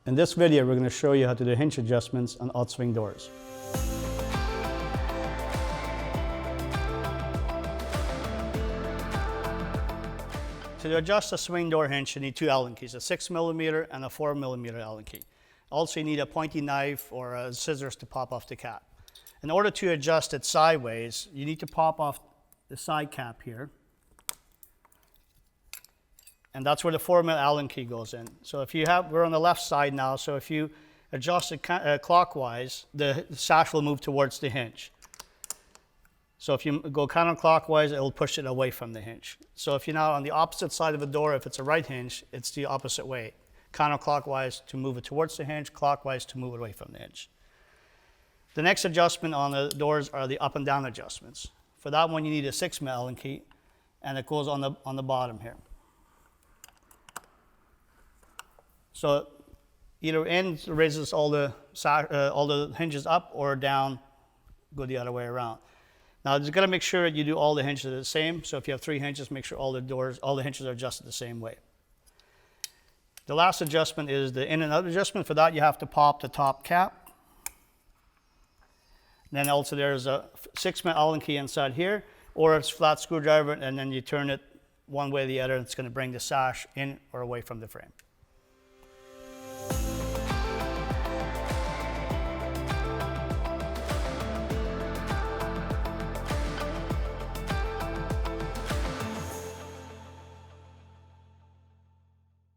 In this video, we're going to show you how to do hinge adjustments on outswing doors. To adjust a swing door hinge, you need two Allen keys, a 6mm and a 4mm Allen key. Also, you need a pointy knife or scissors to pop off the cap. In order to adjust it sideways, you need to pop off the side cap here. And that's where the 4mm Allen key goes in. So if you have, we're on the left side now, so if you adjust it clockwise, the sash will move towards the hinge. So if you go counterclockwise, it will push it away from the hinge. So if you're now on the opposite side of the door, if it's a right hinge, it's the opposite way. Counterclockwise to move it towards the hinge, clockwise to move it away from the hinge. The next adjustment on the doors are the up and down adjustments. For that one, you need a 6mm Allen key, and it goes on the bottom here. So either end raises all the hinges up, or down, go the other way around. Now, you've got to make sure that you do all the hinges the same. So if you have 3 hinges, make sure all the hinges are adjusted the same way. The last adjustment is the in and out adjustment. For that, you have to pop the top cap. Then also there's a 6mm Allen key inside here, or it's a flat screwdriver, and then you turn it one way or the other, and it's going to bring the sash in or away from the frame.